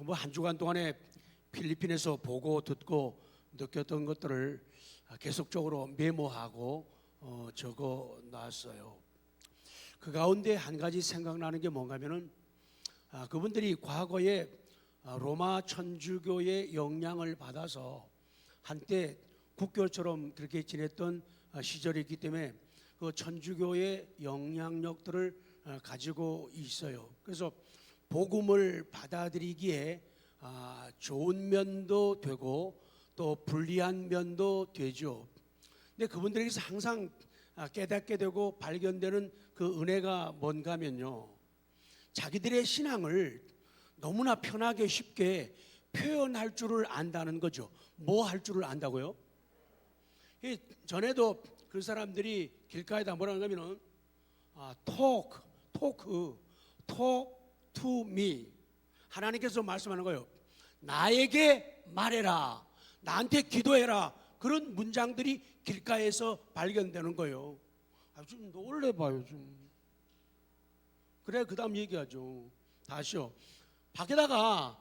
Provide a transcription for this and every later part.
뭐 한 주간 동안에 필리핀에서 보고 듣고 느꼈던 것들을 계속적으로 메모하고 적어 놨어요. 그 가운데 한 가지 생각나는 게 뭔가면은 그분들이 과거에 로마 천주교의 영향을 받아서 한때 국교처럼 그렇게 지냈던 시절이 있기 때문에 그 천주교의 영향력들을 가지고 있어요. 그래서 복음을 받아들이기에 좋은 면도 되고 또 불리한 면도 되죠. 근데 그분들에게서 항상 깨닫게 되고 발견되는 그 은혜가 뭔가 하면요, 자기들의 신앙을 너무나 편하게 쉽게 표현할 줄을 안다는 거죠. 뭐 할 줄을 안다고요? 전에도 그 사람들이 길가에다 뭐라 하냐면은 talk to me. 하나님께서 말씀하는 거예요. 나에게 말해라, 나한테 기도해라. 그런 문장들이 길가에서 발견되는 거예요. 좀 놀래봐요 좀. 그래 그 다음 얘기하죠. 다시요. 밖에다가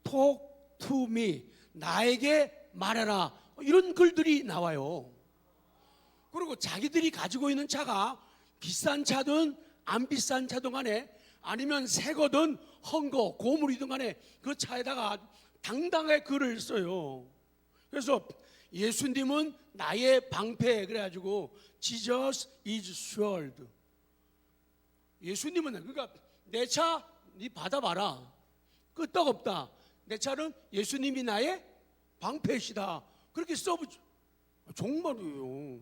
talk to me, 나에게 말해라, 이런 글들이 나와요. 그리고 자기들이 가지고 있는 차가 비싼 차든 안 비싼 차든 간에, 아니면 새 거든 헝거 고물이든 간에 그 차에다가 당당하게 글을 써요. 그래서 예수님은 나의 방패, 그래가지고 Jesus is sword. 예수님은, 그러니까 내 차 네 받아봐라, 끄떡없다. 내 차는 예수님이 나의 방패시다. 그렇게 써붙여. 정말이에요.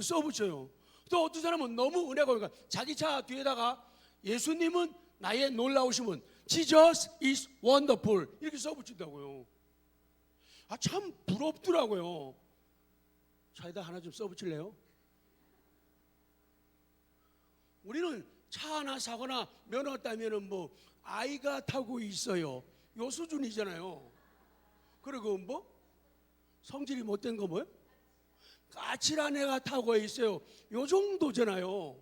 써붙여요. 또 어떤 사람은 너무 은혜가 오니까 자기 차 뒤에다가 예수님은 나의 놀라우심은 Jesus is wonderful 이렇게 써붙인다고요. 참 부럽더라고요. 차에다 하나 좀 써붙일래요? 우리는 차 하나 사거나 면허 따면은 뭐 아이가 타고 있어요, 요 수준이잖아요. 그리고 뭐 성질이 못된 거 뭐요? 까칠한 애가 타고 있어요, 요 정도잖아요.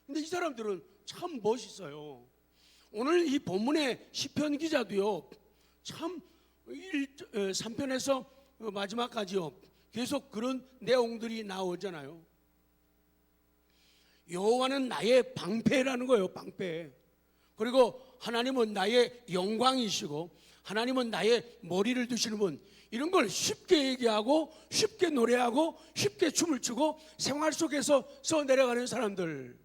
근데 이 사람들은 참 멋있어요. 오늘 이 본문의 시편 기자도요, 참 3편에서 마지막까지요 계속 그런 내용들이 나오잖아요. 여호와는 나의 방패라는 거예요, 방패. 그리고 하나님은 나의 영광이시고 하나님은 나의 머리를 드시는 분. 이런 걸 쉽게 얘기하고 쉽게 노래하고 쉽게 춤을 추고 생활 속에서 써내려가는 사람들,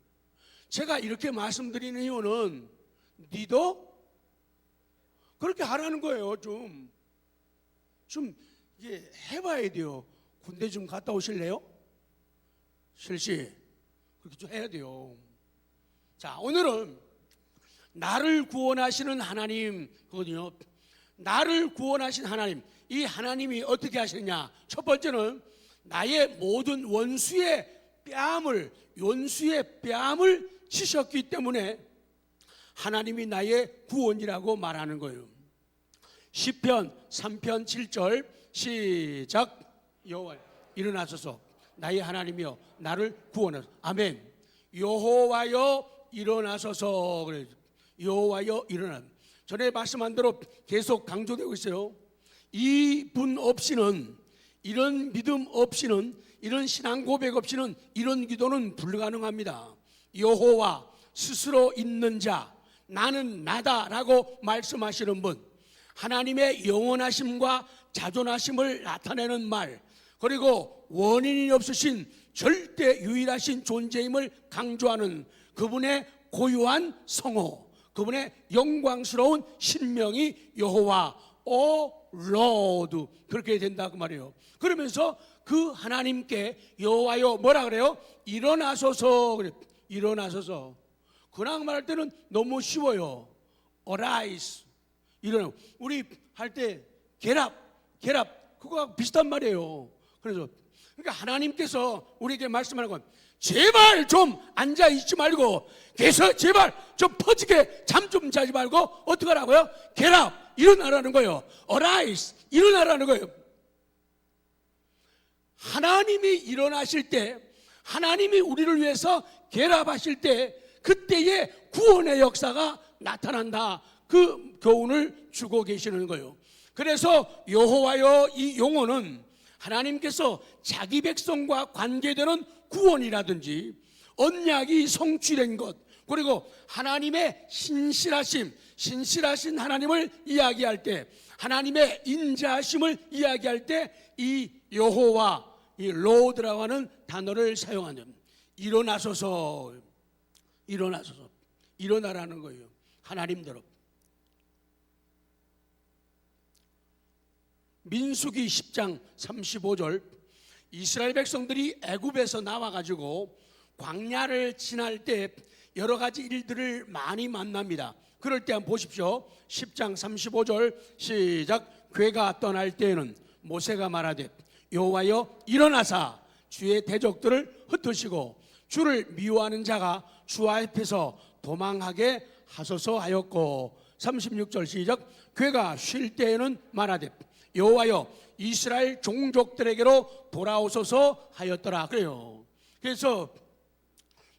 제가 이렇게 말씀드리는 이유는 니도 그렇게 하라는 거예요. 좀 이게 해봐야 돼요. 군대 좀 갔다 오실래요? 실시 그렇게 좀 해야 돼요. 자, 오늘은 나를 구원하시는 하나님 거거든요. 나를 구원하신 하나님, 이 하나님이 어떻게 하시느냐? 첫 번째는 나의 모든 원수의 뺨을 치셨기 때문에 하나님이 나의 구원이라고 말하는 거예요. 시편 3편 7절 시작. 여호와 일어나소서, 나의 하나님이여 나를 구원하소서. 아멘. 여호와여 일어나소서. 그래, 여호와여 일어나. 전에 말씀한 대로 계속 강조되고 있어요. 이분 없이는, 이런 믿음 없이는, 이런 신앙 고백 없이는 이런 기도는 불가능합니다. 여호와 스스로 있는 자, 나는 나다라고 말씀하시는 분, 하나님의 영원하심과 자존하심을 나타내는 말, 그리고 원인이 없으신 절대 유일하신 존재임을 강조하는 그분의 고유한 성호, 그분의 영광스러운 신명이 여호와 오 로드, 그렇게 된다고 말이에요. 그러면서 그 하나님께 여호와여 뭐라 그래요? 일어나소서. 그래, 일어나소서. 그냥 말할 때는 너무 쉬워요. arise, 일어나. 우리 할 때 get up, 그거하고 비슷한 말이에요. 그래서 그러니까 하나님께서 우리에게 말씀하는 건 제발 좀 앉아 있지 말고, 그래서 제발 좀 퍼지게 잠 좀 자지 말고 어떻게 하라고요? get up, 일어나라는 거예요. arise, 일어나라는 거예요. 하나님이 일어나실 때, 하나님이 우리를 위해서 get up 하실 때, 그때의 구원의 역사가 나타난다. 그 교훈을 주고 계시는 거예요. 그래서 여호와여 이 용어는 하나님께서 자기 백성과 관계되는 구원이라든지 언약이 성취된 것, 그리고 하나님의 신실하신 하나님을 이야기할 때, 하나님의 인자하심을 이야기할 때 이 여호와, 이 로드라고 하는 단어를 사용하는, 일어나라는 거예요. 하나님대로. 민수기 10장 35절, 이스라엘 백성들이 애굽에서 나와가지고 광야를 지날 때 여러 가지 일들을 많이 만납니다. 그럴 때 한번 보십시오. 10장 35절 시작. 괴가 떠날 때에는 모세가 말하되 여호와여 일어나사 주의 대적들을 흩으시고 주를 미워하는 자가 주 앞에서 도망하게 하소서 하였고, 36절 시작. 괴가 쉴 때에는 말하되 여호와여 이스라엘 종족들에게로 돌아오소서 하였더라. 그래요. 그래서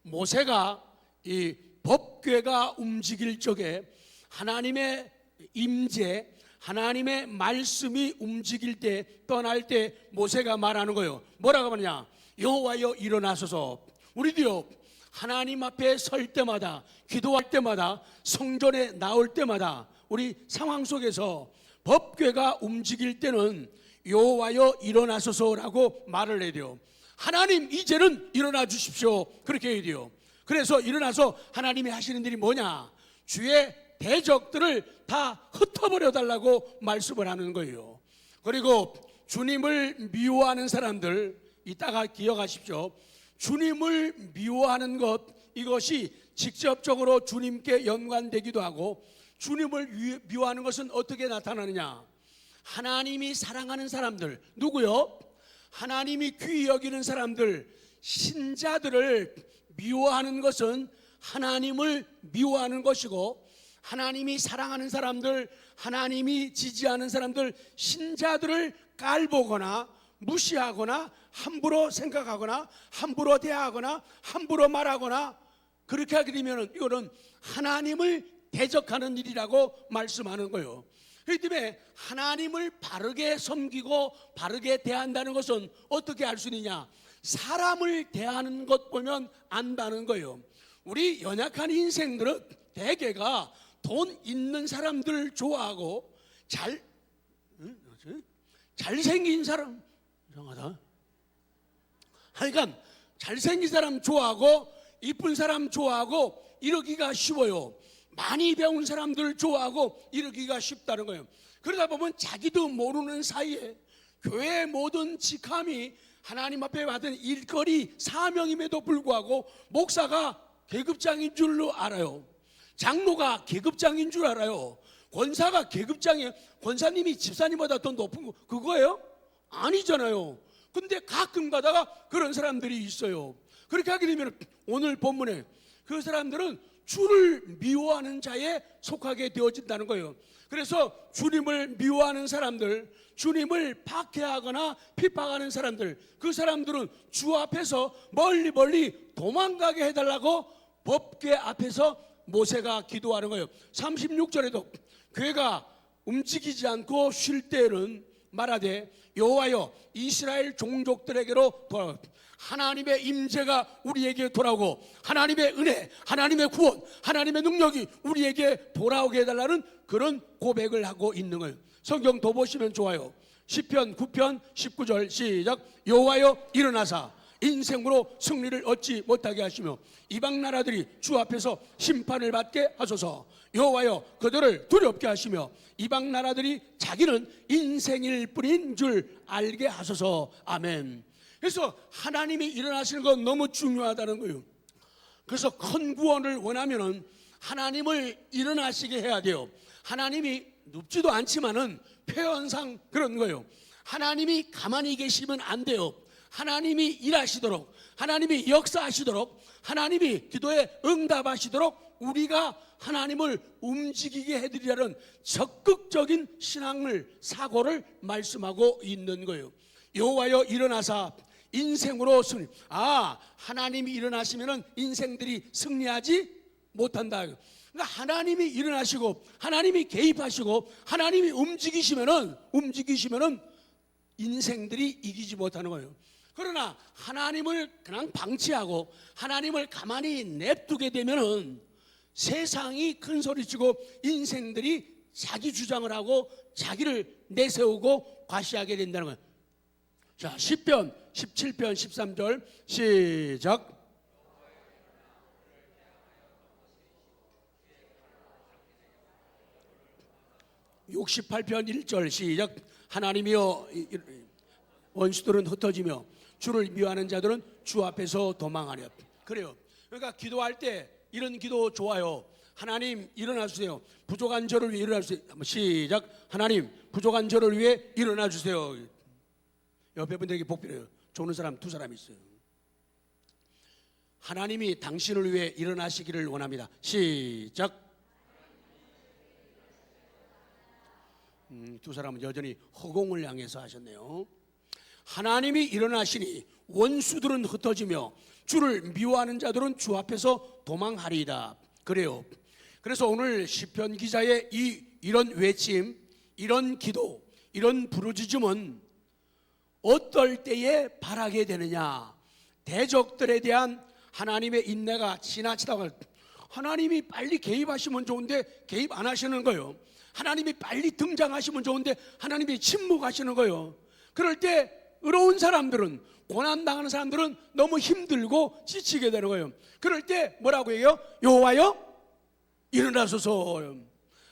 모세가 이 법궤가 움직일 적에 하나님의 임재, 하나님의 말씀이 움직일 때, 떠날 때 모세가 말하는 거예요. 뭐라고 하느냐? 여호와여 일어나소서. 우리도요, 하나님 앞에 설 때마다, 기도할 때마다, 성전에 나올 때마다 우리 상황 속에서 법궤가 움직일 때는 여호와여 일어나소서라고 말을 해야 돼요. 하나님 이제는 일어나 주십시오, 그렇게 해야 돼요. 그래서 일어나서 하나님이 하시는 일이 뭐냐? 주의 대적들을 다 흩어버려 달라고 말씀을 하는 거예요. 그리고 주님을 미워하는 사람들, 이따가 기억하십시오. 주님을 미워하는 것, 이것이 직접적으로 주님께 연관되기도 하고, 주님을 미워하는 것은 어떻게 나타나느냐? 하나님이 사랑하는 사람들, 누구요? 하나님이 귀히 여기는 사람들, 신자들을 미워하는 것은 하나님을 미워하는 것이고, 하나님이 사랑하는 사람들, 하나님이 지지하는 사람들, 신자들을 깔보거나 무시하거나 함부로 생각하거나 함부로 대하거나 함부로 말하거나 그렇게 하게 되면 이거는 하나님을 대적하는 일이라고 말씀하는 거예요. 그렇기 때문에 하나님을 바르게 섬기고 바르게 대한다는 것은 어떻게 알 수 있느냐? 사람을 대하는 것 보면 안다는 거예요. 우리 연약한 인생들은 대개가 돈 있는 사람들 좋아하고 잘생긴 사람, 이상하다. 하여간 잘생긴 사람 좋아하고 이쁜 사람 좋아하고 이러기가 쉬워요. 많이 배운 사람들 좋아하고 이러기가 쉽다는 거예요. 그러다 보면 자기도 모르는 사이에 교회의 모든 직함이 하나님 앞에 받은 일거리 사명임에도 불구하고 목사가 계급장인 줄로 알아요. 장로가 계급장인 줄 알아요. 권사가 계급장이에요. 권사님이 집사님보다 더 높은 거 그거예요? 아니잖아요. 근데 가끔 가다가 그런 사람들이 있어요. 그렇게 하게 되면 오늘 본문에 그 사람들은 주를 미워하는 자에 속하게 되어진다는 거예요. 그래서 주님을 미워하는 사람들, 주님을 박해하거나 핍박하는 사람들, 그 사람들은 주 앞에서 멀리 도망가게 해달라고 법궤 앞에서 모세가 기도하는 거예요. 36절에도 괴가 움직이지 않고 쉴 때는 말하되 여호와여 이스라엘 종족들에게로 돌아오고, 하나님의 임재가 우리에게 돌아오고 하나님의 은혜, 하나님의 구원, 하나님의 능력이 우리에게 돌아오게 해달라는 그런 고백을 하고 있는 거예요. 성경 더 보시면 좋아요. 시편 9편 19절 시작. 여호와여 일어나사 인생으로 승리를 얻지 못하게 하시며 이방 나라들이 주 앞에서 심판을 받게 하소서. 여호와여 그들을 두렵게 하시며 이방 나라들이 자기는 인생일 뿐인 줄 알게 하소서. 아멘. 그래서 하나님이 일어나시는 건 너무 중요하다는 거예요. 그래서 큰 구원을 원하면은 하나님을 일어나시게 해야 돼요. 하나님이 눕지도 않지만은 표현상 그런 거예요. 하나님이 가만히 계시면 안 돼요. 하나님이 일하시도록, 하나님이 역사하시도록, 하나님이 기도에 응답하시도록 우리가 하나님을 움직이게 해드리라는 적극적인 신앙을, 사고를 말씀하고 있는 거예요. 여호와여 일어나사 인생으로 승리. 하나님이 일어나시면 인생들이 승리하지 못한다. 그러니까 하나님이 일어나시고 하나님이 개입하시고 하나님이 움직이시면은 인생들이 이기지 못하는 거예요. 그러나 하나님을 그냥 방치하고 하나님을 가만히 냅두게 되면은 세상이 큰 소리치고 인생들이 자기 주장을 하고 자기를 내세우고 과시하게 된다는 거예요. 자, 시편 17편 13절 시작. (68편) 1절 시작. 하나님이여 원수들은 흩어지며 주를 미워하는 자들은 주 앞에서 도망하려. 그래요. 그러니까 기도할 때 이런 기도 좋아요. 하나님 일어나 주세요. 부족한 저를 위해 일어나 주세요. 한번 시작. 하나님 부족한 저를 위해 일어나 주세요. 옆에 분들에게 복 빌어요. 좋은 사람 두 사람 있어요. 하나님이 당신을 위해 일어나시기를 원합니다. 시작. 두 사람은 여전히 허공을 향해서 하셨네요. 하나님이 일어나시니 원수들은 흩어지며 주를 미워하는 자들은 주 앞에서 도망하리이다. 그래요. 그래서 오늘 시편 기자의 이런 외침, 이런 기도, 이런 부르짖음은 어떨 때에 바라게 되느냐? 대적들에 대한 하나님의 인내가 지나치다고. 하나님이 빨리 개입하시면 좋은데 개입 안 하시는 거예요. 하나님이 빨리 등장하시면 좋은데 하나님이 침묵하시는 거예요. 그럴 때 의로운 사람들은, 고난당하는 사람들은 너무 힘들고 지치게 되는 거예요. 그럴 때 뭐라고 해요? 여호와여 일어나소서.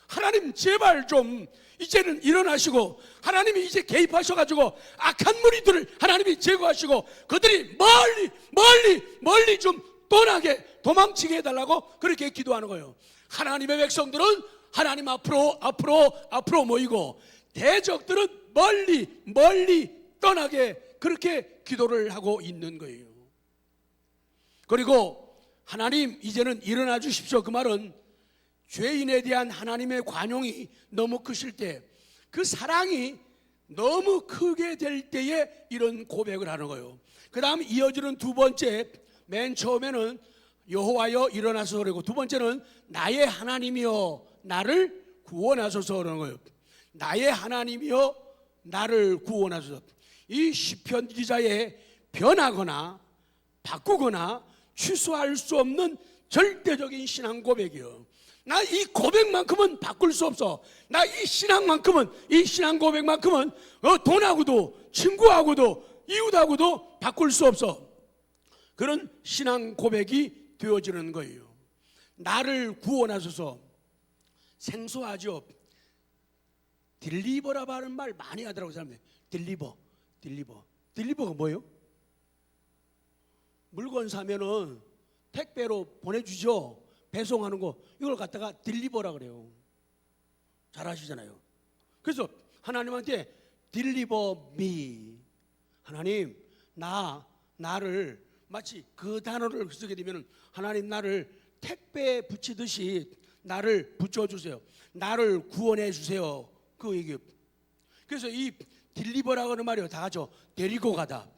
하나님 제발 좀 이제는 일어나시고 하나님이 이제 개입하셔가지고 악한 무리들을 하나님이 제거하시고 그들이 멀리 좀 떠나게 도망치게 해달라고 그렇게 기도하는 거예요. 하나님의 백성들은 하나님 앞으로 모이고 대적들은 멀리 떠나게 그렇게 기도를 하고 있는 거예요. 그리고 하나님 이제는 일어나 주십시오. 그 말은 죄인에 대한 하나님의 관용이 너무 크실 때, 그 사랑이 너무 크게 될 때에 이런 고백을 하는 거예요. 그 다음 이어지는 두 번째, 맨 처음에는 여호와여 일어나소서 그러고, 두 번째는 나의 하나님이여 나를 구원하소서 그러는 거예요. 나의 하나님이여 나를 구원하소서. 이 시편 기자의 변하거나 바꾸거나 취소할 수 없는 절대적인 신앙 고백이요. 나 이 고백만큼은 바꿀 수 없어. 나 이 신앙만큼은, 이 신앙 고백만큼은 돈하고도 친구하고도 이웃하고도 바꿀 수 없어. 그런 신앙 고백이 되어지는 거예요. 나를 구원하소서. 생소하죠. 딜리버라고 하는 말 많이 하더라고요, 사람들이. 딜리버가 뭐예요? 물건 사면은 택배로 보내주죠. 배송하는 거, 이걸 갖다가 딜리버라 그래요. 잘 아시잖아요. 그래서 하나님한테 딜리버 미, 하나님 나를, 마치 그 단어를 쓰게 되면 하나님 나를 택배에 붙이듯이 나를 붙여주세요. 나를 구원해 주세요. 그 얘기. 그래서 이 딜리버라고 하는 말이요, 다 같이 데리고 가다.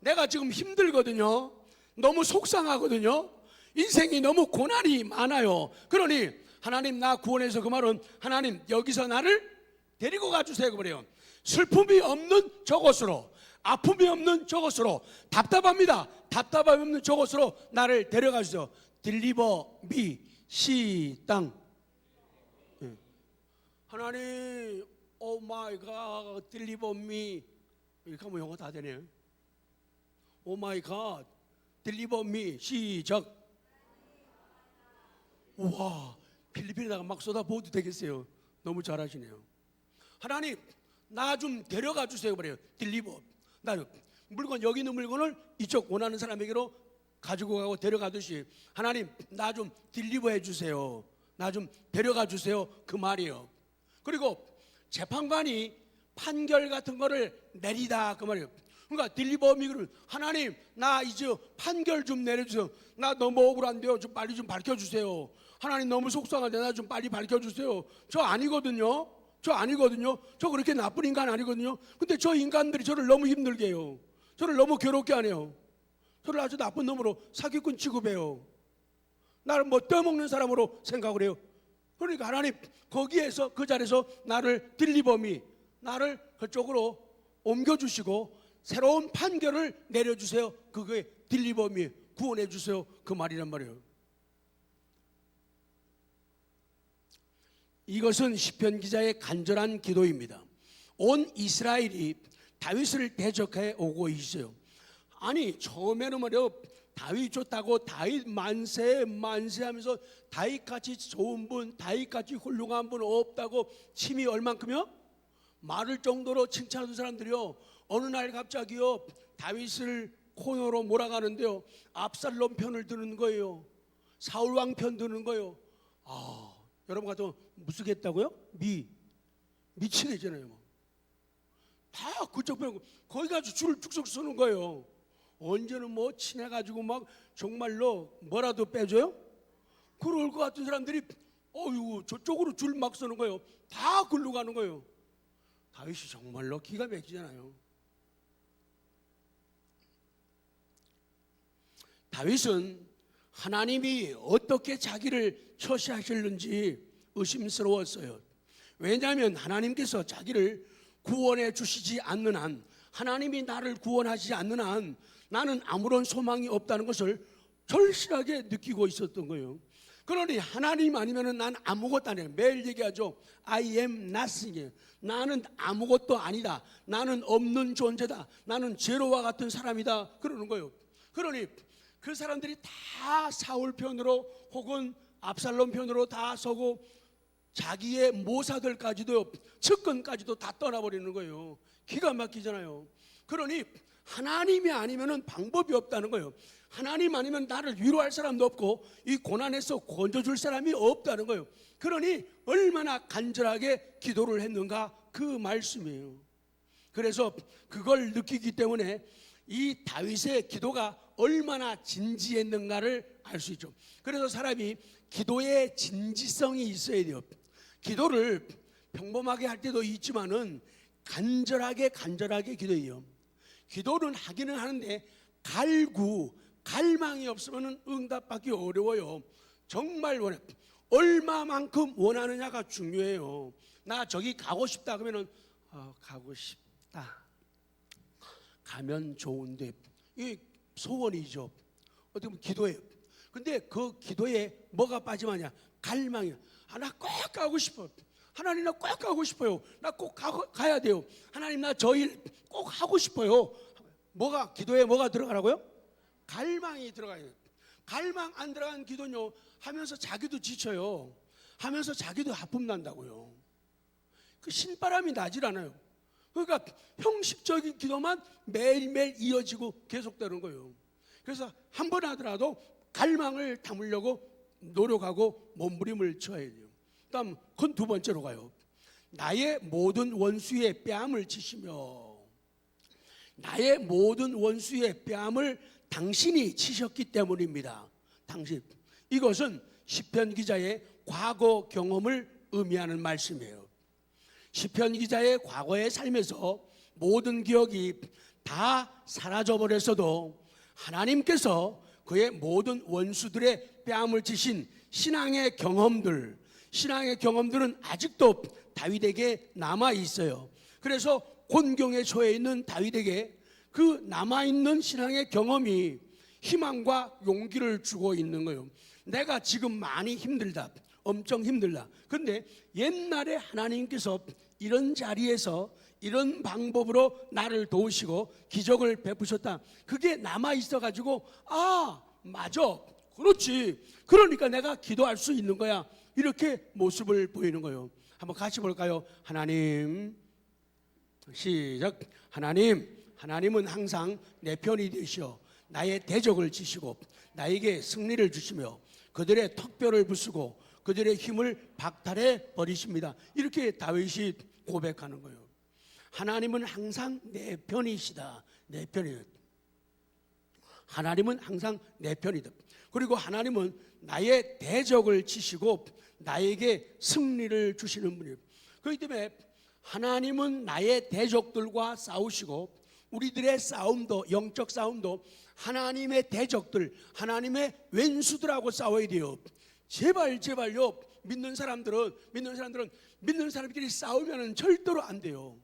내가 지금 힘들거든요. 너무 속상하거든요. 인생이 너무 고난이 많아요. 그러니 하나님 나 구원해서, 그 말은 하나님 여기서 나를 데리고 가주세요 그래요. 슬픔이 없는 저곳으로, 아픔이 없는 저곳으로, 답답합니다. 답답함이 없는 저곳으로 나를 데려가 주세요. 딜리버 미 시땅. 하나님 오 마이 갓 딜리버 미, 이렇게 하면 영어 다 되네요. 오 마이 갓 딜리버 미 시작. 우와, 필리핀에다가 막 쏟아부어도 되겠어요. 너무 잘하시네요. 하나님 나 좀 데려가 주세요 그래요. 딜리버. 나 물건, 여기 있는 물건을 이쪽 원하는 사람에게로 가지고 가고 데려가듯이 하나님 나 좀 딜리버 해주세요. 나 좀 데려가 주세요 그 말이에요. 그리고 재판관이 판결 같은 거를 내리다 그 말이에요. 그러니까 딜리버 미그를, 하나님 나 이제 판결 좀 내려주세요. 나 너무 억울한데요. 좀 빨리 좀 밝혀주세요. 하나님 너무 속상한데 나 좀 빨리 밝혀주세요. 저 아니거든요. 저 그렇게 나쁜 인간 아니거든요. 근데 저 인간들이 저를 너무 힘들게 해요. 저를 너무 괴롭게 하네요. 저를 아주 나쁜 놈으로 사기꾼 취급해요. 나를 뭐 떼먹는 사람으로 생각을 해요. 그러니까 하나님 거기에서 그 자리에서 나를 딜리버미, 나를 그쪽으로 옮겨주시고 새로운 판결을 내려주세요. 그게 딜리버미, 구원해 주세요. 그 말이란 말이에요. 이것은 시편 기자의 간절한 기도입니다. 온 이스라엘이 다윗을 대적해 오고 있어요. 아니 처음에는 말이요, 다윗 좋다고 다윗 만세 하면서 다윗같이 좋은 분, 다윗같이 훌륭한 분 없다고 침이 얼만큼요? 마를 정도로 칭찬하던 사람들이요, 어느 날 갑자기요 다윗을 코너로 몰아가는데요, 압살롬 편을 드는 거예요. 사울 왕 편 드는 거예요. 여러분 같으면 무슨겠다고요? 미치겠잖아요. 다 그쪽 편 거기 가서 줄을 쭉쭉 서는 거예요. 언제는 뭐 친해가지고 막 정말로 뭐라도 빼줘요? 그럴 것 같은 사람들이 저쪽으로 줄 막 서는 거예요. 다 글로 가는 거예요. 다윗이 정말로 기가 막히잖아요. 다윗은 하나님이 어떻게 자기를 처시하실는지 의심스러웠어요. 왜냐하면 하나님께서 자기를 구원해 주시지 않는 한, 하나님이 나를 구원하지 않는 한 나는 아무런 소망이 없다는 것을 절실하게 느끼고 있었던 거예요. 그러니 하나님 아니면 난 아무것도 아니에요. 매일 얘기하죠. I am nothing. 나는 아무것도 아니다. 나는 없는 존재다. 나는 제로와 같은 사람이다. 그러는 거예요. 그러니 그 사람들이 다 사울 편으로 혹은 압살롬 편으로 다 서고 자기의 모사들까지도 측근까지도 다 떠나버리는 거예요. 기가 막히잖아요. 그러니 하나님이 아니면 방법이 없다는 거예요. 하나님 아니면 나를 위로할 사람도 없고 이 고난에서 건져줄 사람이 없다는 거예요. 그러니 얼마나 간절하게 기도를 했는가, 그 말씀이에요. 그래서 그걸 느끼기 때문에 이 다윗의 기도가 얼마나 진지했는가를 알 수 있죠. 그래서 사람이 기도의 진지성이 있어야 돼요. 기도를 평범하게 할 때도 있지만은 간절하게 기도해요. 기도는 하기는 하는데 갈망이 없으면 응답받기 어려워요. 정말 얼마만큼 원하느냐가 중요해요. 나 저기 가고 싶다 그러면은 가고 싶다, 가면 좋은데, 이 소원이죠. 어떻게 보면 기도예요. 근데 그 기도에 뭐가 빠지면냐? 갈망이야. 나 꼭 가고 싶어. 하나님 나 꼭 가고 싶어요. 나 꼭 가야 돼요. 하나님 나 저 일 꼭 하고 싶어요. 기도에 뭐가 들어가라고요? 갈망이 들어가요. 갈망 안 들어간 기도는요, 하면서 자기도 지쳐요. 하면서 자기도 아픔 난다고요. 그 신바람이 나질 않아요. 그러니까 형식적인 기도만 매일매일 이어지고 계속되는 거예요. 그래서 한 번 하더라도 갈망을 담으려고 노력하고 몸부림을 쳐야 돼요. 다음 그건 두 번째로 가요. 나의 모든 원수의 뺨을 치시며, 나의 모든 원수의 뺨을 당신이 치셨기 때문입니다. 당신. 이것은 시편 기자의 과거 경험을 의미하는 말씀이에요. 시편 기자의 과거의 삶에서 모든 기억이 다 사라져버렸어도 하나님께서 그의 모든 원수들의 뺨을 치신 신앙의 경험들은 아직도 다윗에게 남아 있어요. 그래서 곤경에 처해 있는 다윗에게 그 남아있는 신앙의 경험이 희망과 용기를 주고 있는 거예요. 내가 지금 많이 힘들다, 엄청 힘들다. 근데 옛날에 하나님께서 이런 자리에서 이런 방법으로 나를 도우시고 기적을 베푸셨다. 그게 남아있어가지고 맞아, 그렇지, 그러니까 내가 기도할 수 있는 거야. 이렇게 모습을 보이는 거예요. 한번 같이 볼까요? 하나님, 시작. 하나님은 항상 내 편이 되시어 나의 대적을 치시고 나에게 승리를 주시며 그들의 턱뼈를 부수고 그들의 힘을 박탈해 버리십니다. 이렇게 다윗이 고백하는 거예요. 하나님은 항상 내 편이시다. 내 편이다. 하나님은 항상 내 편이다. 그리고 하나님은 나의 대적을 치시고 나에게 승리를 주시는 분이에요. 그렇기 때문에 하나님은 나의 대적들과 싸우시고 우리들의 싸움도, 영적 싸움도 하나님의 대적들, 하나님의 왼수들하고 싸워야 돼요. 제발요. 믿는 사람들은 믿는 사람끼리 싸우면 절대로 안 돼요.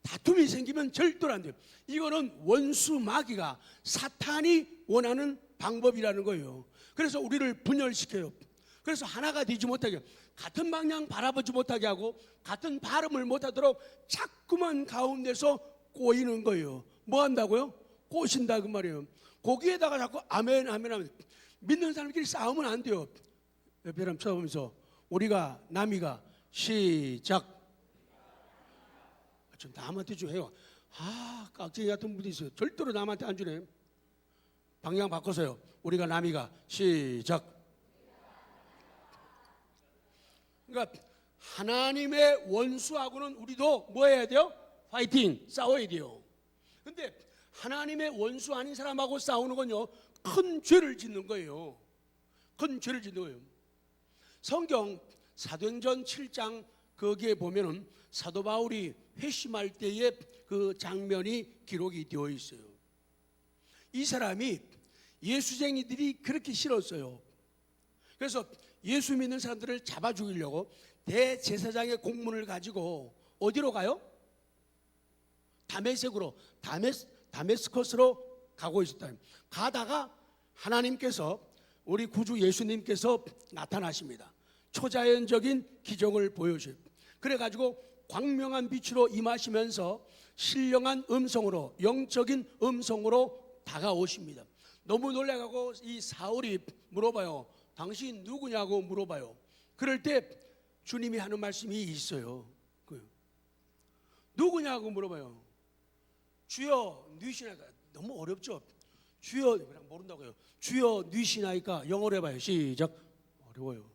다툼이 생기면 절대로 안 돼요. 이거는 원수 마귀가 사탄이 원하는 방법이라는 거예요. 그래서 우리를 분열시켜요. 그래서 하나가 되지 못하게, 같은 방향 바라보지 못하게 하고 같은 발음을 못하도록 자꾸만 가운데서 꼬이는 거예요. 뭐 한다고요? 꼬신다 그 말이에요. 거기에다가 자꾸 아멘 하면 믿는 사람끼리 싸우면 안 돼요. 옆에 사람 쳐다보면서 우리가 남이가 시작. 좀 남한테 좀 해요. 깍쟁이 같은 분이 있어요. 절대로 남한테 안 주네. 방향 바꿔서요. 우리가 남이가 시작. 그러니까 하나님의 원수하고는 우리도 뭐 해야 돼요? 파이팅, 싸워야 돼요. 근데 하나님의 원수 아닌 사람하고 싸우는 건요, 큰 죄를 짓는 거예요. 큰 죄를 짓는 거예요. 성경 사도행전 7장 거기에 보면은 사도 바울이 회심할 때의 그 장면이 기록이 되어 있어요. 이 사람이 예수쟁이들이 그렇게 싫었어요. 그래서 예수 믿는 사람들을 잡아 죽이려고 대제사장의 공문을 가지고 어디로 가요? 다메스커스로 가고 있었다. 가다가 하나님께서, 우리 구주 예수님께서 나타나십니다. 초자연적인 기적을 보여줘요. 그래가지고 광명한 빛으로 임하시면서 신령한 음성으로, 영적인 음성으로 다가오십니다. 너무 놀라가고 이 사울이 물어봐요. 당신 누구냐고 물어봐요. 그럴 때 주님이 하는 말씀이 있어요. 누구냐고 물어봐요. 주여 누이시나이까. 너무 어렵죠? 주여, 그냥 모른다고요. 주여 누이시나이까. 영어로 해봐요. 시작. 어려워요.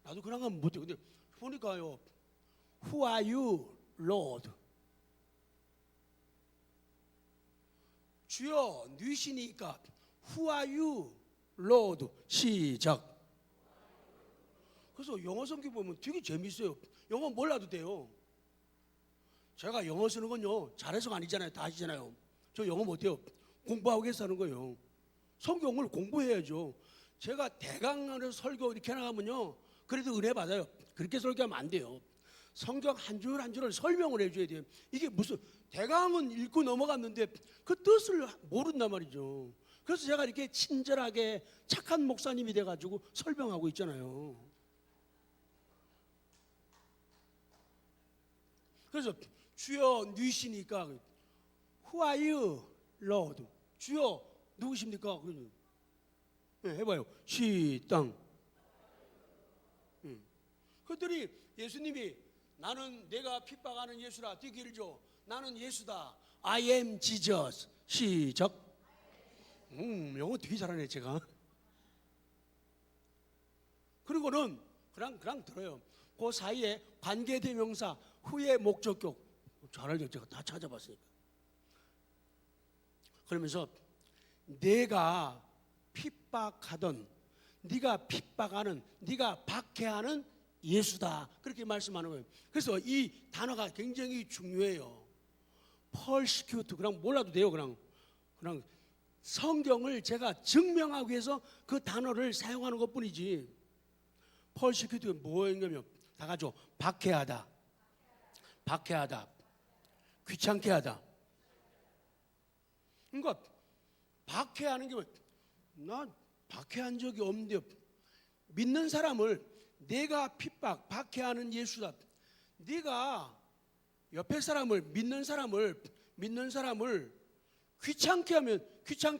나도 그런 건 못해. 근데 보니까요, Who are you, Lord? 주여 누이시니까 Who are you, Lord? 시작. 그래서 영어 성경 보면 되게 재밌어요. 영어 몰라도 돼요. 제가 영어 쓰는 건요, 잘해서가 아니잖아요. 다 아시잖아요. 저 영어 못해요. 공부하고 계시는 거예요. 성경을 공부해야죠. 제가 대강으로 설교 이렇게 나가면요, 그래도 은혜 받아요. 그렇게 설교하면 안 돼요. 성경 한 줄 한 줄을 설명을 해줘야 돼요. 이게 무슨, 대강은 읽고 넘어갔는데 그 뜻을 모른단 말이죠. 그래서 제가 이렇게 친절하게 착한 목사님이 돼가지고 설명하고 있잖아요. 그래서 주여 누이시니까 Who are you, Lord? 주여 누구십니까? 네, 해봐요. 시땅. 그들이 예수님이 나는 내가 핍박하는 예수라 뛰기를 줘. 나는 예수다. I am Jesus. 시작. 영어 되게 잘하네 제가. 그리고는 그냥 들어요. 그 사이에 관계대명사 후의 목적격 잘 알죠. 제가 다 찾아봤으니까. 그러면서 내가 핍박하던, 네가 핍박하는, 네가 박해하는 예수다, 그렇게 말씀하는 거예요. 그래서 이 단어가 굉장히 중요해요. persecute. 그냥 몰라도 돼요. 그냥 성경을 제가 증명하기 위해서 그 단어를 사용하는 것뿐이지. persecute가 뭐였냐면 다 가죠. 박해하다, 귀찮게 하다. 그러니까 박해하는 게, 나 박해한 적이 없는데, 믿는 사람을 내가 핍박, 박해하는 예수다. 네가 옆에 사람을, 믿는 사람을 귀찮게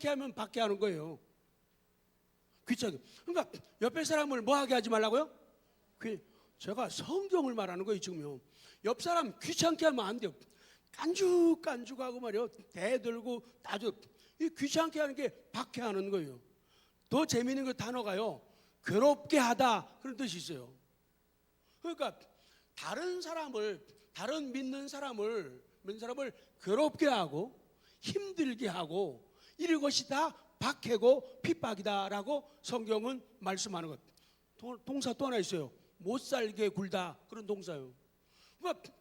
하면 박해하는 거예요. 귀찮게. 그러니까 옆에 사람을 뭐 하게 하지 말라고요? 제가 성경을 말하는 거예요 지금요. 옆 사람 귀찮게 하면 안 돼요. 깐죽하고 말이요, 대들고 따져. 이 귀찮게 하는 게 박해하는 거예요. 더 재미있는 그 단어가요, 괴롭게 하다, 그런 뜻이 있어요. 그러니까 다른 믿는 사람을 괴롭게 하고 힘들게 하고 이런 것이 다 박해고 핍박이다라고 성경은 말씀하는 것. 동사 또 하나 있어요. 못 살게 굴다, 그런 동사요.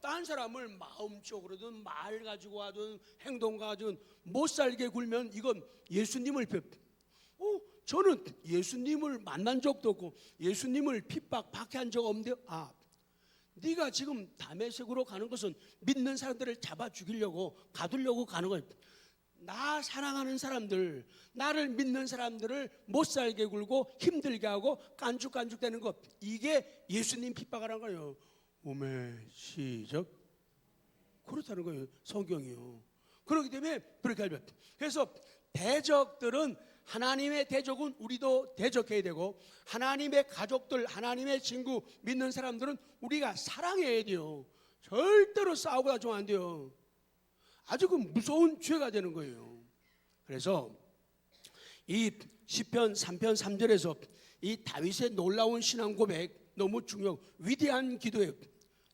딴 사람을 마음적으로든 말 가지고 하든 행동 가지고 못 살게 굴면 이건 예수님을 저는 예수님을 만난 적도 없고 예수님을 핍박 박해한 적 없는데 네가 지금 다메섹으로 가는 것은 믿는 사람들을 잡아 죽이려고 가두려고 가는 거예요. 나 사랑하는 사람들, 나를 믿는 사람들을 못 살게 굴고 힘들게 하고 깐죽깐죽대는 것, 이게 예수님 핍박하라는 거예요. 오메 시작. 그렇다는 거예요, 성경이요. 그렇기 때문에 그렇게 하죠. 그래서 대적들은, 하나님의 대적은 우리도 대적해야 되고, 하나님의 가족들, 하나님의 친구, 믿는 사람들은 우리가 사랑해야 돼요. 절대로 싸우고 다투면 안 돼요. 아주 그 무서운 죄가 되는 거예요. 그래서 이 시편 3편 3절에서 이 다윗의 놀라운 신앙 고백, 너무 중요하고 위대한 기도예요.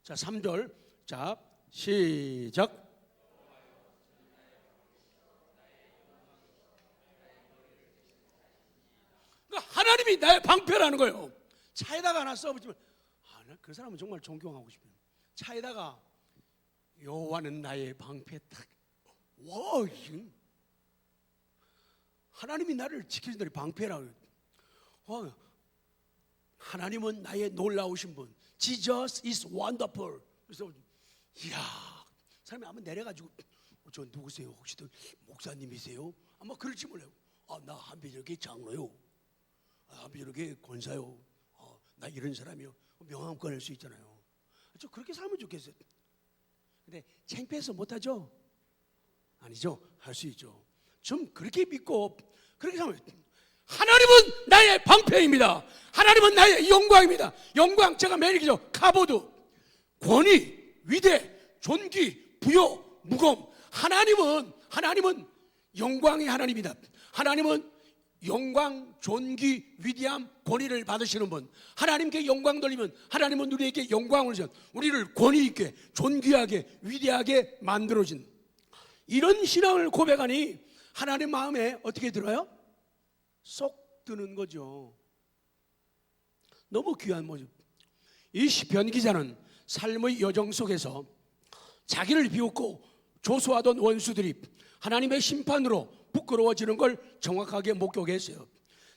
자, 3절. 자, 시작. 하나님이 나의 방패라는 거예요. 차에다가 하나 써보지만 그 사람은 정말 존경하고 싶어요. 차에다가 여호와는 나의 방패 딱. 와, 하나님이 나를 지켜주는 방패라고. 하나님은 나의 놀라우신 분. Jesus is wonderful. 그래서 사람이 한번 내려가지고 저 누구세요? 혹시 목사님이세요? 아마 그럴지 몰라요. 나 한비전교회 장로요. 한비전교회 권사요. 나 이런 사람이요. 명함 꺼낼 수 있잖아요. 저 그렇게 살면 좋겠어요. 근데 창피해서 못하죠? 아니죠. 할 수 있죠. 좀 그렇게 믿고 그렇게 살면, 하나님은 나의 방패입니다. 하나님은 나의 영광입니다. 영광, 제가 매일 얘기죠. 카보드, 권위, 위대, 존귀, 부요, 무거움. 하나님은 영광의 하나님이다. 하나님은 영광, 존귀, 위대함, 권위를 받으시는 분. 하나님께 영광 돌리면 하나님은 우리에게 영광을 주셔. 우리를 권위 있게, 존귀하게, 위대하게 만들어진, 이런 신앙을 고백하니 하나님 마음에 어떻게 들어요? 쏙 드는 거죠. 너무 귀한 모습. 이 시편 기자는 삶의 여정 속에서 자기를 비웃고 조소하던 원수들이 하나님의 심판으로 부끄러워지는 걸 정확하게 목격했어요.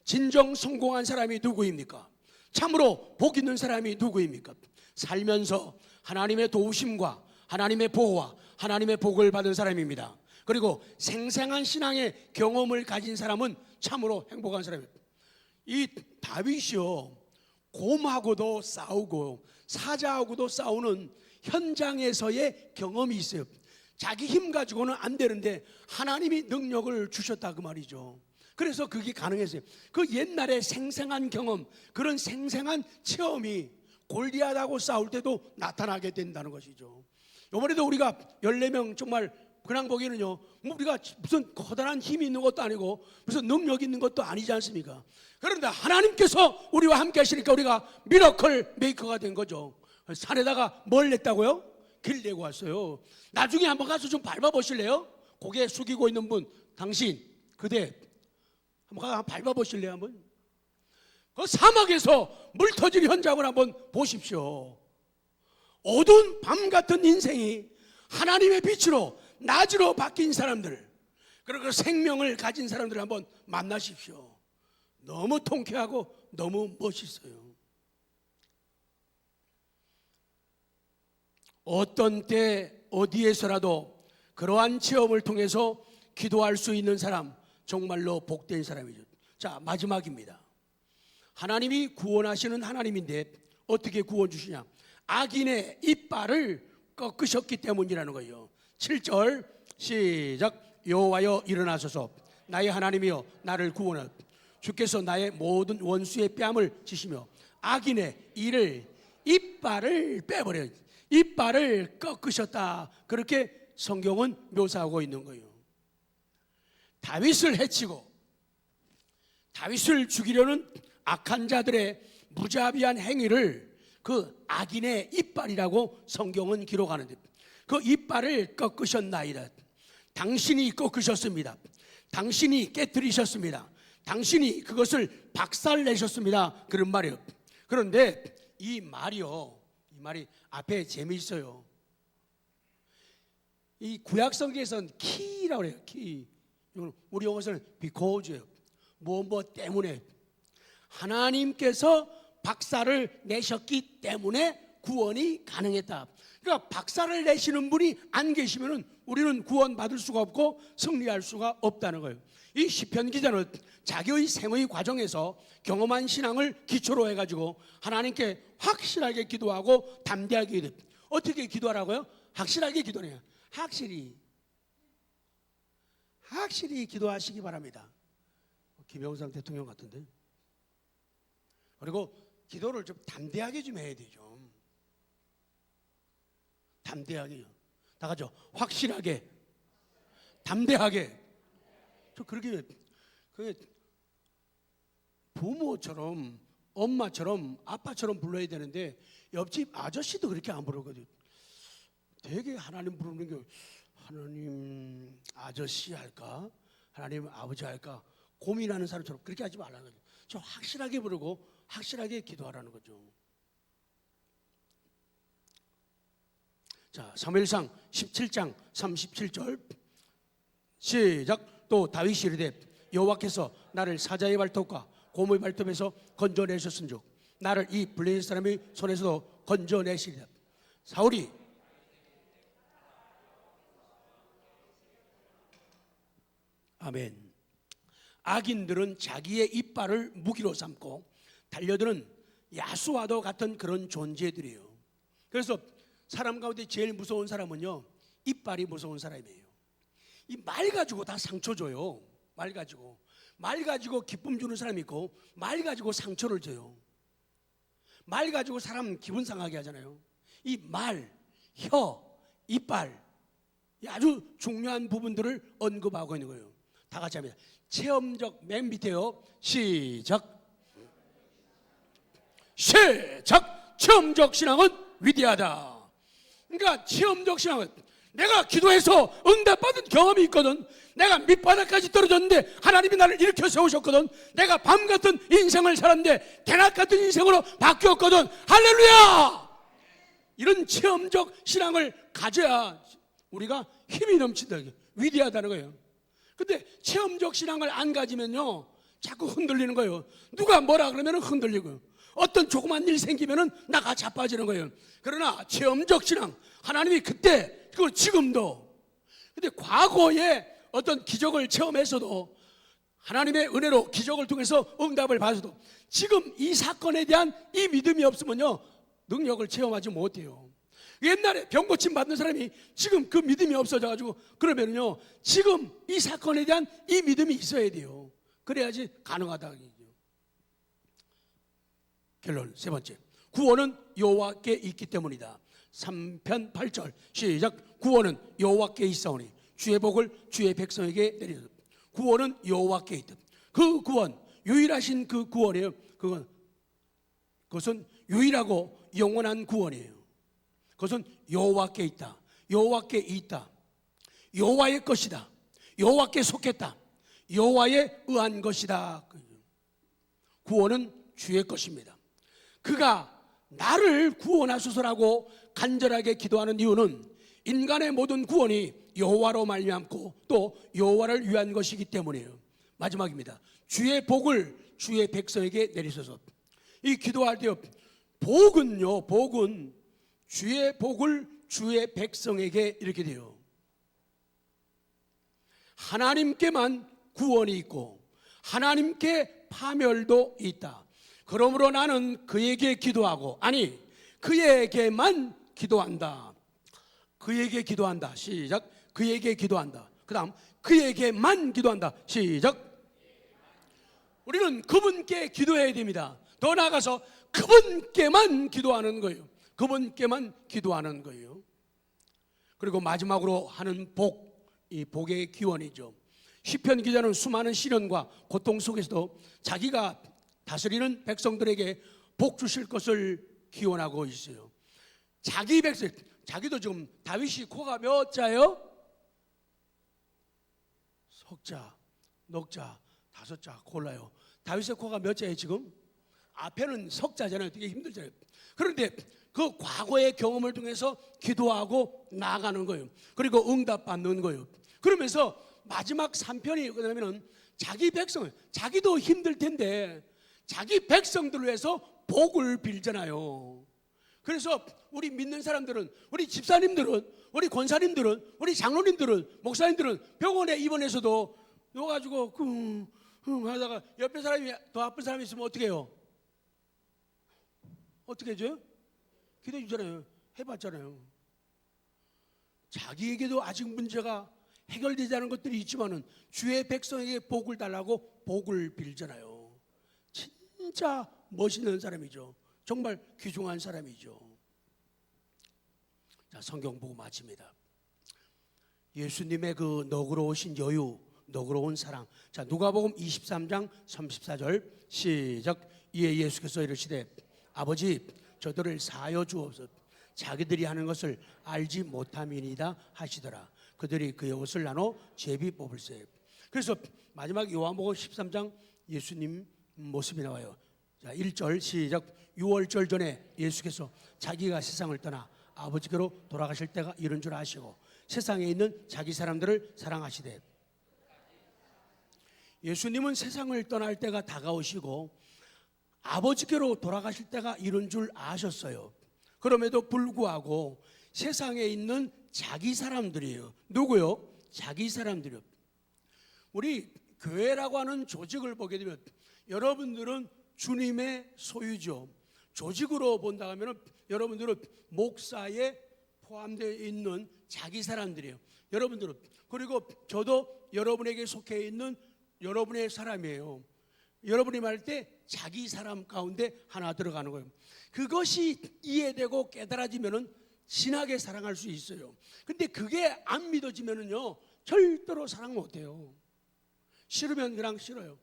진정 성공한 사람이 누구입니까? 참으로 복 있는 사람이 누구입니까? 살면서 하나님의 도우심과 하나님의 보호와 하나님의 복을 받은 사람입니다. 그리고 생생한 신앙의 경험을 가진 사람은 참으로 행복한 사람입니다. 이 다윗이요, 곰하고도 싸우고 사자하고도 싸우는 현장에서의 경험이 있어요. 자기 힘 가지고는 안 되는데 하나님이 능력을 주셨다 그 말이죠. 그래서 그게 가능했어요. 그 옛날에 생생한 경험, 그런 생생한 체험이 골리앗하고 싸울 때도 나타나게 된다는 것이죠. 이번에도 우리가 14명 정말 그냥 보기에는요, 우리가 무슨 커다란 힘이 있는 것도 아니고 무슨 능력이 있는 것도 아니지 않습니까? 그런데 하나님께서 우리와 함께 하시니까 우리가 미러클 메이커가 된 거죠. 산에다가 뭘 냈다고요? 길 내고 왔어요. 나중에 한번 가서 좀 밟아보실래요? 고개 숙이고 있는 분, 당신, 그대 한번 밟아보실래요? 한번? 그 사막에서 물 터질 현장을 한번 보십시오. 어두운 밤 같은 인생이 하나님의 빛으로 낮으로 바뀐 사람들, 그리고 생명을 가진 사람들을 한번 만나십시오. 너무 통쾌하고 너무 멋있어요. 어떤 때 어디에서라도 그러한 체험을 통해서 기도할 수 있는 사람, 정말로 복된 사람이죠. 자, 마지막입니다. 하나님이 구원하시는 하나님인데 어떻게 구원 주시냐? 악인의 이빨을 꺾으셨기 때문이라는 거예요. 7절 시작. 여호와여 일어나소서. 나의 하나님이여 나를 구원하여. 주께서 나의 모든 원수의 뺨을 치시며 악인의 이빨을 빼버려요. 이빨을 꺾으셨다. 그렇게 성경은 묘사하고 있는 거예요. 다윗을 해치고 다윗을 죽이려는 악한 자들의 무자비한 행위를 그 악인의 이빨이라고 성경은 기록하는데, 그 이빨을 꺾으셨나이다. 당신이 꺾으셨습니다. 당신이 깨뜨리셨습니다. 당신이 그것을 박살내셨습니다. 그런 말이에요. 그런데 이 말이요, 이 말이 앞에 재미있어요. 이 구약성경에서는 키라고 해요. 키. 우리 영어에서는 because예요. 뭐 때문에. 하나님께서 박살을 내셨기 때문에 구원이 가능했다. 그러니까 박살을 내시는 분이 안 계시면 우리는 구원 받을 수가 없고 승리할 수가 없다는 거예요. 이 시편 기자는 자기의 생의 과정에서 경험한 신앙을 기초로 해가지고 하나님께 확실하게 기도하고 담대하게 기도. 어떻게 기도하라고요? 확실하게 기도해요. 확실히 기도하시기 바랍니다. 김영삼 대통령 같은데. 그리고 기도를 좀 담대하게 좀 해야 되죠. 담대하게요. 다 같이요. 확실하게, 담대하게. 저 그렇게 부모처럼, 엄마처럼, 아빠처럼 불러야 되는데 옆집 아저씨도 그렇게 안 부르거든요. 되게 하나님 부르는 게 하나님 아저씨 할까? 하나님 아버지 할까? 고민하는 사람처럼 그렇게 하지 말라는 거죠. 저 확실하게 부르고 확실하게 기도하라는 거죠. 자, 사무엘상 17장 37절 시작. 또 다윗이 이르되 여호와께서 나를 사자의 발톱과 곰의 발톱에서 건져내셨은즉 나를 이 블레셋 사람의 손에서도 건져내시리라. 사울이 아멘. 악인들은 자기의 이빨을 무기로 삼고 달려드는 야수와도 같은 그런 존재들이에요. 그래서 사람 가운데 제일 무서운 사람은요, 이빨이 무서운 사람이에요. 이 말 가지고 다 상처 줘요. 말 가지고 기쁨 주는 사람이 있고 말 가지고 상처를 줘요. 말 가지고 사람 기분 상하게 하잖아요. 이 말, 혀, 이빨, 아주 중요한 부분들을 언급하고 있는 거예요. 다 같이 합니다. 체험적, 맨 밑에요. 시작. 체험적 신앙은 위대하다. 그러니까 체험적 신앙은 내가 기도해서 응답받은 경험이 있거든. 내가 밑바닥까지 떨어졌는데 하나님이 나를 일으켜 세우셨거든. 내가 밤 같은 인생을 살았는데 대낮 같은 인생으로 바뀌었거든. 할렐루야! 이런 체험적 신앙을 가져야 우리가 힘이 넘친다. 위대하다는 거예요. 근데 체험적 신앙을 안 가지면요, 자꾸 흔들리는 거예요. 누가 뭐라 그러면 흔들리고요. 어떤 조그만 일 생기면 나가 자빠지는 거예요. 그러나 체험적 신앙, 하나님이 그때 그리고 지금도, 근데 과거에 어떤 기적을 체험해서도 하나님의 은혜로 기적을 통해서 응답을 받아도 지금 이 사건에 대한 이 믿음이 없으면요, 능력을 체험하지 못해요. 옛날에 병 고침 받는 사람이 지금 그 믿음이 없어져가지고 그러면요, 지금 이 사건에 대한 이 믿음이 있어야 돼요. 그래야지 가능하다. 결론 세 번째, 구원은 여호와께 있기 때문이다. 3편 8절 시작. 구원은 여호와께 있사오니 주의 복을 주의 백성에게 내리소서. 구원은 여호와께 있다. 그 구원, 유일하신 그 구원이에요. 그것은 유일하고 영원한 구원이에요. 그것은 여호와께 있다. 여호와께 있다. 여호와의 것이다. 여호와께 속했다. 여호와에 의한 것이다. 구원은 주의 것입니다. 그가 나를 구원하소서라고 간절하게 기도하는 이유는 인간의 모든 구원이 여호와로 말미암고 또 여호와를 위한 것이기 때문이에요. 마지막입니다. 주의 복을 주의 백성에게 내리소서. 이 기도할 때 복은요, 복은 주의 복을 주의 백성에게 이렇게 돼요. 하나님께만 구원이 있고 하나님께 파멸도 있다. 그러므로 나는 그에게 기도하고, 아니 그에게만 기도한다. 그에게 기도한다. 시작. 그에게 기도한다. 그 다음 그에게만 기도한다. 시작. 우리는 그분께 기도해야 됩니다. 더 나아가서 그분께만 기도하는 거예요. 그분께만 기도하는 거예요. 그리고 마지막으로 하는 복, 이 복의 기원이죠. 시편 기자는 수많은 시련과 고통 속에서도 자기가 다스리는 백성들에게 복 주실 것을 기원하고 있어요. 자기 백성, 자기도 지금 다윗이 코가 몇 자예요? 석자, 넉자, 5자 골라요. 다윗의 코가 몇 자예요 지금? 앞에는 석자잖아요. 되게 힘들잖아요. 그런데 그 과거의 경험을 통해서 기도하고 나아가는 거예요. 그리고 응답받는 거예요. 그러면서 마지막 3편이 그러면은 자기 백성을, 자기도 힘들 텐데 자기 백성들을 위해서 복을 빌잖아요. 그래서 우리 믿는 사람들은, 우리 집사님들은, 우리 권사님들은, 우리 장로님들은, 목사님들은 병원에 입원해서도 넣어가지고 하다가 옆에 사람이 더 아픈 사람이 있으면 어떻게 해요? 어떻게 해줘요? 기도해 주잖아요. 해봤잖아요. 자기에게도 아직 문제가 해결되지 않은 것들이 있지만은 주의 백성에게 복을 달라고 복을 빌잖아요. 진짜 멋있는 사람이죠. 정말 귀중한 사람이죠. 자, 성경 보고 마칩니다. 예수님의 그 너그러우신 여유, 너그러운 사랑. 자, 누가복음 23장 34절 시작. 이에 예수께서 이르시되 아버지 저들을 사하여 주옵소서. 자기들이 하는 것을 알지 못함이니이다 하시더라. 그들이 그의 옷을 나눠 제비 뽑을세. 그래서 마지막 요한복음 13장 예수님 모습이 나와요. 자, 1절 시작. 6월절 전에 예수께서 자기가 세상을 떠나 아버지께로 돌아가실 때가 이런 줄 아시고 세상에 있는 자기 사람들을 사랑하시되. 예수님은 세상을 떠날 때가 다가오시고 아버지께로 돌아가실 때가 이런 줄 아셨어요. 그럼에도 불구하고 세상에 있는 자기 사람들이에요. 누구요? 자기 사람들이요. 우리 교회라고 하는 조직을 보게 되면 여러분들은 주님의 소유죠. 조직으로 본다 하면 여러분들은 목사에 포함되어 있는 자기 사람들이에요. 여러분들은, 그리고 저도 여러분에게 속해 있는 여러분의 사람이에요. 여러분이 말할 때 자기 사람 가운데 하나 들어가는 거예요. 그것이 이해되고 깨달아지면은 진하게 사랑할 수 있어요. 근데 그게 안 믿어지면은요 절대로 사랑 못해요. 싫으면 그냥 싫어요.